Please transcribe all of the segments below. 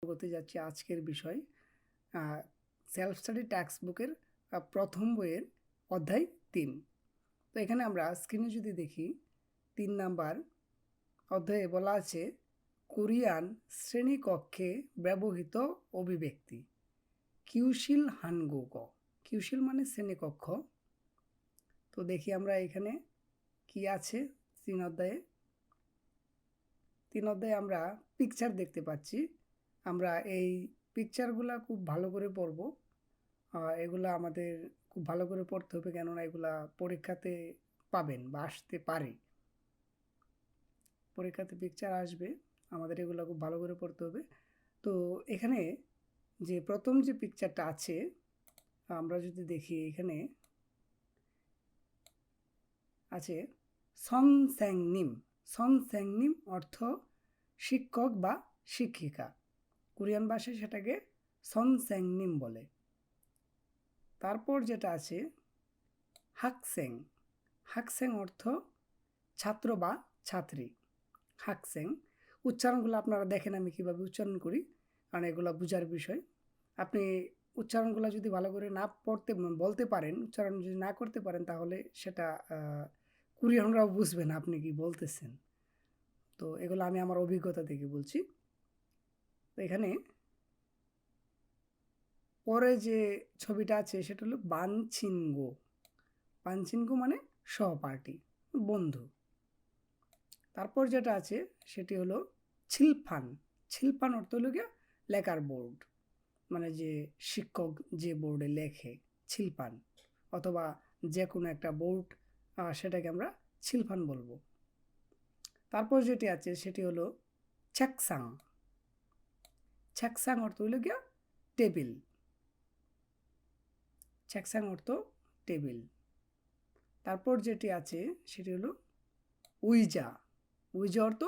করতে যাচ্ছি আজকের বিষয় সেলফ স্টাডি টেক্সট বুকের প্রথম বইয়ের অধ্যায় 3। তো এখানে আমরা স্ক্রিনে যদি দেখি 3 নাম্বার অধ্যায়ে বলা আছে কোরিয়ান শ্রেণীকক্ষে ব্যবহৃত অভিব্যক্তি কিউশিল হানগুগ। কিউশিল মানে শ্রেণীকক্ষ। তো দেখি আমরা এখানে কি আছে 3 অধ্যায়ে। 3 অধ্যায়ে আমরা পিকচার দেখতে পাচ্ছি। আমরা এই পিকচারগুলো খুব ভালো করে পড়ব। এগুলা আমাদের খুব ভালো করে পড়তে হবে, কেননা এগুলা পরীক্ষাতে পাবেন বা আসতে পারে। পরীক্ষাতে পিকচার আসবে, আমাদের এগুলো খুব ভালো করে পড়তে হবে। তো এখানে যে প্রথম যে পিকচারটা আছে আমরা যদি দেখি, এখানে আছে সন স্যাংনিম। সন স্যাংনিম অর্থ শিক্ষক বা শিক্ষিকা। কোরিয়ান ভাষায় সেটাকে সন স্যাংনিম বলে। তারপর যেটা আছে হাকসেং। হাকসেং অর্থ ছাত্র বা ছাত্রী। হাকসেং উচ্চারণগুলো আপনারা দেখেন আমি কীভাবে উচ্চারণ করি, কারণ এগুলো বোঝার বিষয়। আপনি উচ্চারণগুলো যদি ভালো করে না বলতে পারেন, উচ্চারণ যদি না করতে পারেন, তাহলে সেটা কোরিয়ানরাও বুঝবে না আপনি কি বলতেছেন। তো এগুলো আমি আমার অভিজ্ঞতা থেকে বলছি। তো এখানে পরে যে ছবিটা আছে সেটা হলো বানচিনগো। বানচিনগো মানে সহপাঠী, বন্ধু। তারপর যেটা আছে সেটি হলো ছিলফান। ছিলফান অর্থ হলো গিয়ে লেখার বোর্ড, মানে যে শিক্ষক যে বোর্ডে লেখে ছিলফান, অথবা যে কোনো একটা বোর্ড, সেটাকে আমরা ছিলফান বলবো। তারপর যেটি আছে সেটি হলো ছেকসাং। ছেকসাং অর্থ হলো গিয়া টেবিল। ছেকসাং অর্থ টেবিল। তারপর যেটি আছে সেটি হলো উইজা। উইজা অর্থ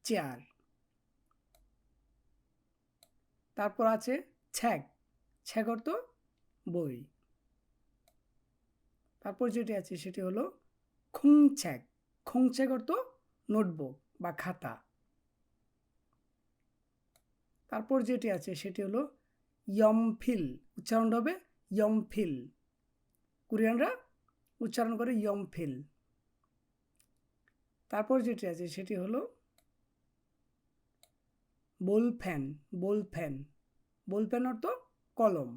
চেয়ার। তারপর আছে ছ্যাগ। ছ্যাগ অর্থ বই। তারপর যেটি আছে সেটি হলো খুংছ্যাগ। খুংছ্যাগ অর্থ নোটবুক বা খাতা। তারপর যেটি আছে সেটি হলো ইয়মফিল। উচ্চারণ হবে ইয়মফিল। কোরিয়ানরা উচ্চারণ করে ইয়মফিল। তারপর যেটি আছে সেটি হলো বোলফ্যান। বোলফ্যান। বোলফ্যান অর্থ কলম।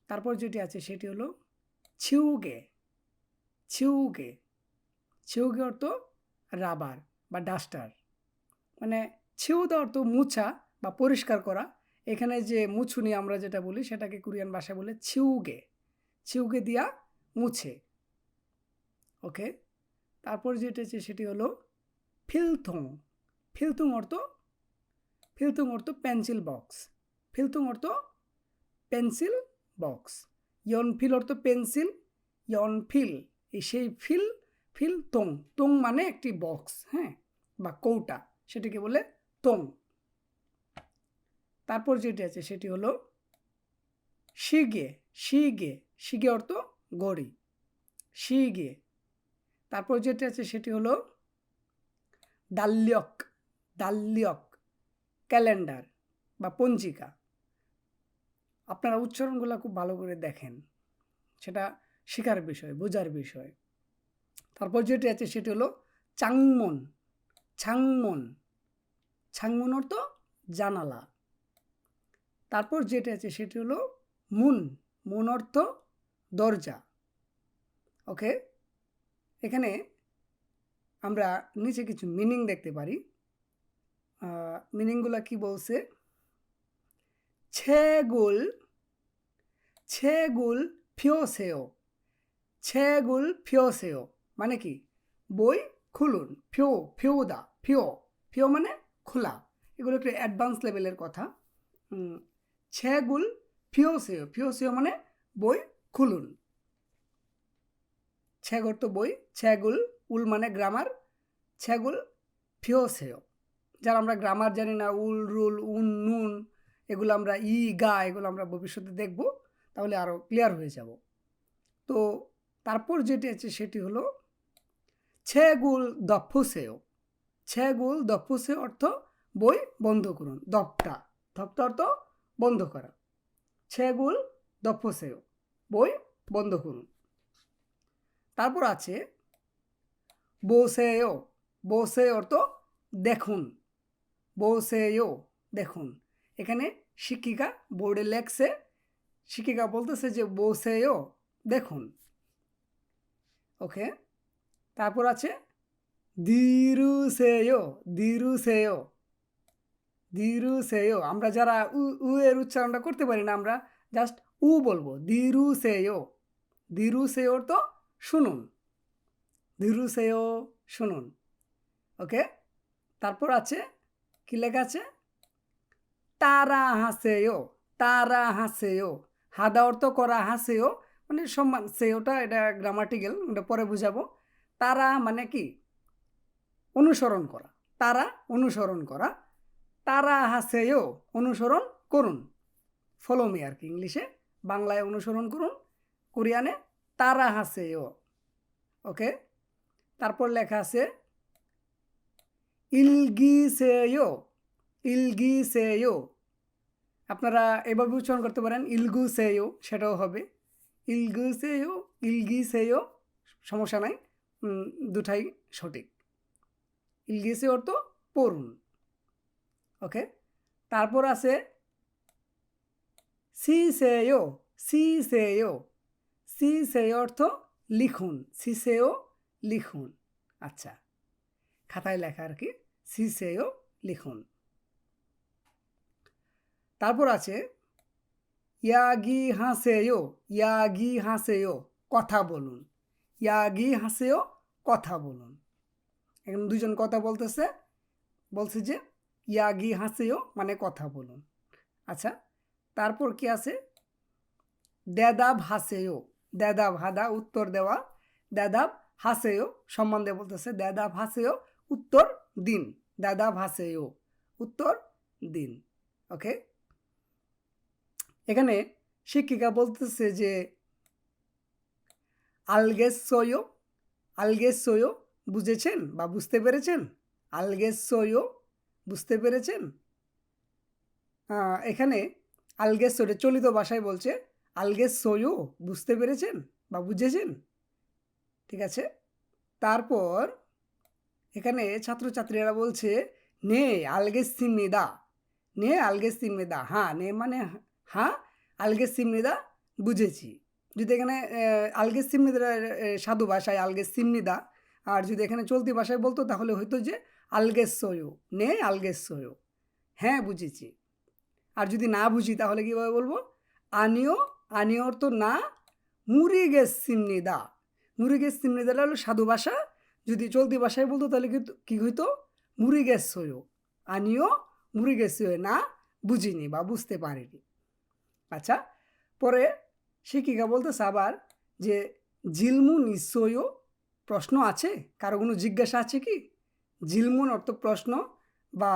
তারপর যেটি আছে সেটি হলো ছিউগে। ছিউগে। ছিউগে অর্থ রাবার বা ডাস্টার। মানে ছিউদা অর্থ মুছা বা পরিষ্কার করা। এখানে যে মুছুনি আমরা যেটা বলি সেটাকে কোরিয়ান ভাষায় বলে ছিউগে। ছিউগে দিয়া মুছে। ওকে। তারপর যেটা আছে সেটি হলো ফিলথং। ফিলথং অর্থ পেন্সিল বক্স। ফিলথং অর্থ পেন্সিল বক্স। ইয়নফিল অর্থ পেন্সিল। ইয়নফিল এই সেই ফিল তোং। তোং মানে একটি বক্স, হ্যাঁ, বা কৌটা, সেটিকে বলে তোং। তারপর যেটি আছে সেটি হলো শিগে। শিগে। শিগে অর্থ ঘড়ি। শিগে। তারপর যেটি আছে সেটি হলো দাল্যক। দাল্যক ক্যালেন্ডার বা পঞ্জিকা। আপনারা উচ্চারণগুলো খুব ভালো করে দেখেন, সেটা শেখার বিষয়, বোঝার বিষয়। তারপর যেটি আছে সেটি হলো চাংমন। ছাংমন। ছাংমন অর্থ জানালা। তারপর যেটি আছে সেটি হলো মুন। মুন অর্থ দরজা। ওকে। এখানে আমরা নিচে কিছু মিনিং দেখতে পারি। মিনিংগুলো কি বলছে? ছেগুল। ছেগুল ফিওসেও। ছেগুল ফিওসেও মানে কি? বই খুলুন। ফিও ফিওদা। ফিও ফিও মানে খোলা। এগুলো একটু অ্যাডভান্স লেভেলের কথা। ছেগুল ফিওসেও। ফিওসেও মানে বই খুলুন। ছেগর তো বই। ছেগুল উল মানে গ্রামার। ছেগুল ফিওসেও। যারা আমরা গ্রামার জানি না, উল রুল উন নুন এগুলো আমরা গা এগুলো আমরা ভবিষ্যতে দেখব, তাহলে আরও ক্লিয়ার হয়ে যাব। তো তারপর যেটি আছে সেটি হলো ছেগুল দফুসেও। ছেগুল দফুসেও অর্থ বই বন্ধ করুন। 덮다 덮다 অর্থ বন্ধ করা। 책을 덮으세요 বই বন্ধ করুন। তারপর আছে 보세요 보세요 অর্থ দেখুন। 보세요 দেখুন। এখানে শিক্ষিকা বোর্ডে লেখছে, শিক্ষিকা বলতেছে যে 보세요 দেখুন। ওকে, তারপর আছে দিরুসে요 দিরুসে요 দিরুসে요। আমরা যারা উ এর উচ্চারণটা করতে পারি না, আমরা জাস্ট উ বলবো। দিরুসে요 দিরুসে요 অর্থ শুনুন। দিরুসে요 শুনুন। ওকে, তারপর আছে কি লেখা আছে? তারা হাসেও তারা হাসেও। হাদা অর্থ করা, হাসেও মানে সম্মান। সেওটা এটা গ্রামাটিক্যাল, এটা পরে বুঝাবো। তারা মানে কি? অনুসরণ করা। তারা অনুসরণ করা। তারা হাসেও অনুসরণ করুন। ফলো মি আর কি ইংলিশে, বাংলায় অনুসরণ করুন, কোরিয়ানে তারা হাসেও। ওকে, তারপর লেখা আছে ইলগিসেও ইলগিসেও। আপনারা এভাবে উচ্চারণ করতে পারেন ইলগুসেও, সেটাও হবে। ইলগুসেও ইলগিসেও সমস্যা নাই, দুটাই সঠিক। ইলগিসেও অর্থ পড়ুন। ওকে, তারপর আছে সিসেও সিসেও সিসেও অর্থ লিখুন। সিসেও লিখুন। আচ্ছা, খাতায় লেখা আর কি, সিসেও লিখুন। তারপর আছে ইয়াগি হাসেও ইয়াগি হাসেও কথা বলুন। ইয়াগি হাসেও কথা বলুন। এখন দুজন কথা বলতেছে, বলছে যে ইয়াগি হাসেও মানে কথা বলুন। আচ্ছা, তারপর কি আছে? দেদাব হাসেও দেদাব, হাদা উত্তর দেওয়া। দেদাব হাসেও সম্মান দিয়ে বলতেছে। দেদাব হাসেও উত্তর দিন। দেদাব হাসেও উত্তর দিন। ওকে, এখানে শিক্ষিকা বলতেছে যে আলগেসোয়ো আলগেসোয়ো বুঝেছেন বা বুঝতে পেরেছেন? আলগেসোয়ো বুঝতে পেরেছেন? এখানে আলগেসোরে চলিত ভাষায় বলছে আলগেসোয়ো বুঝতে পেরেছেন বা বুঝেছেন। ঠিক আছে, তারপর এখানে ছাত্রছাত্রীরা বলছে নে আলগেসিমিদা নে আলগেসিমিদা। হ্যাঁ, নে মানে হ্যাঁ, আলগেসিমিদা বুঝেছি। যদি এখানে আলগেসিমিদা সাধু ভাষায় আলগেসিমিদা, আর যদি এখানে চলতি ভাষায় বলতো তাহলে হয়তো যে আলগেসোয়ো নে আলগেসোয়ো, হ্যাঁ বুঝেছি। আর যদি না বুঝি তাহলে কীভাবে বলবো? আনিও আনিও অর্থ না, মুরিগেসিমিদা মুরিগেসিমিদাটা হলো সাধু ভাষা। যদি চলতি ভাষায় বলতো তাহলে কি হইতো? মুরিগেসোয়ো। আনিও মুরিগেসোয়ো না বুঝিনি বা বুঝতে পারিনি। আচ্ছা, পরে শিক্ষিকা বলতেছে আবার যে জিলমুন ইসোয়ো প্রশ্ন আছে, কারো কোনো জিজ্ঞাসা আছে কি? জিলমুন অর্থ প্রশ্ন বা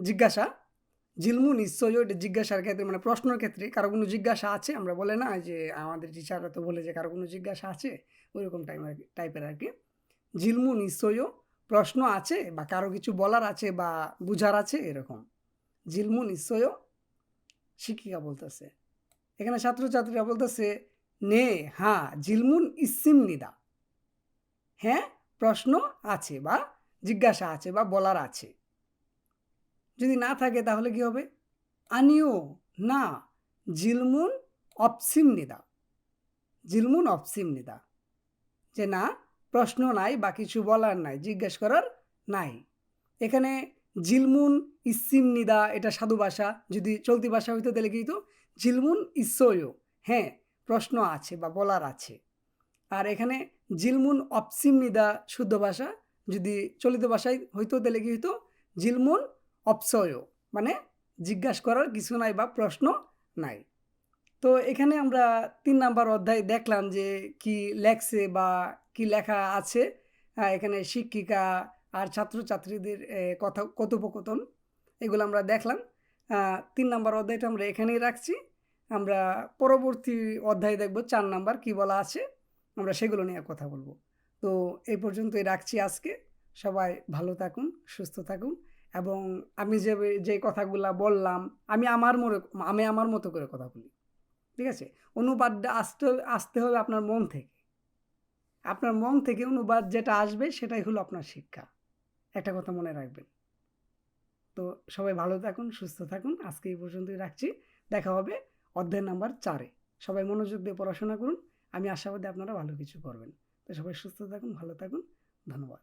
জিজ্ঞাসা। জিলমুন ইসোয়ো এটা জিজ্ঞাসার ক্ষেত্রে, মানে প্রশ্নের ক্ষেত্রে কারো কোনো জিজ্ঞাসা আছে। আমরা বলে না যে আমাদের টিচাররা তো বলে যে কারো কোনো জিজ্ঞাসা আছে, ওইরকম টাইপের আর কি। জিলমুন ইসোয়ো প্রশ্ন আছে বা কারো কিছু বলার আছে বা বুঝার আছে, এরকম। জিলমুন ইসোয়ো শিক্ষিকা বলতেছে। এখানে ছাত্রছাত্রীরা বলতেছে নে হ্যাঁ জিলমুন ইসিমনিদা, হ্যাঁ প্রশ্ন আছে বা জিজ্ঞাসা আছে বা বলার আছে। যদি না থাকে তাহলে কি হবে? আনিও না জিলমুন অপসিমনিদা জিলমুন অপসিমনিদা, যে না প্রশ্ন নাই বা কিছু বলার নাই, জিজ্ঞেস করার নাই। এখানে জিলমুন ইসিমনিদা এটা সাধু ভাষা। যদি চলতি ভাষা হইতো তাহলে কি হইতো? জিলমুন ইসোয়ো, হ্যাঁ প্রশ্ন আছে বা বলার আছে। আর এখানে জিলমুন অপসিমনিদা শুদ্ধ ভাষা। যদি চলিত ভাষায় হইতো তাহলে কি হইতো? জিলমুন অপসয়, মানে জিজ্ঞাসা করার কিছু নাই বা প্রশ্ন নাই। তো এখানে আমরা 3 নাম্বার অধ্যায় দেখলাম যে কি লেখছে বা কি লেখা আছে। এখানে শিক্ষিকা আর ছাত্রছাত্রীদের কথোপকথন, এগুলো আমরা দেখলাম। 3 নাম্বার অধ্যায়টা আমরা এখানেই রাখছি। আমরা পরবর্তী অধ্যায় দেখব 4 নাম্বার কি বলা আছে, আমরা সেগুলো নিয়ে কথা বলবো। তো এই পর্যন্তই রাখছি আজকে। সবাই ভালো থাকুন, সুস্থ থাকুন এবং আমি যে কথাগুলা বললাম আমি আমার মতো করে কথা বলি, ঠিক আছে? অনুবাদটা আসতে হবে আপনার মন থেকে। আপনার মন থেকে অনুবাদ যেটা আসবে সেটাই হলো আপনার শিক্ষা। একটা কথা মনে রাখবেন। তো সবাই ভালো থাকুন, সুস্থ থাকুন। আজকে এই পর্যন্তই রাখছি। দেখা হবে অধ্যায় নাম্বার 4 এ। সবাই মনোযোগ দিয়ে পড়াশোনা করুন। আমি আশাবাদী আপনারা ভালো কিছু করবেন। তো সবাই সুস্থ থাকুন, ভালো থাকুন। ধন্যবাদ।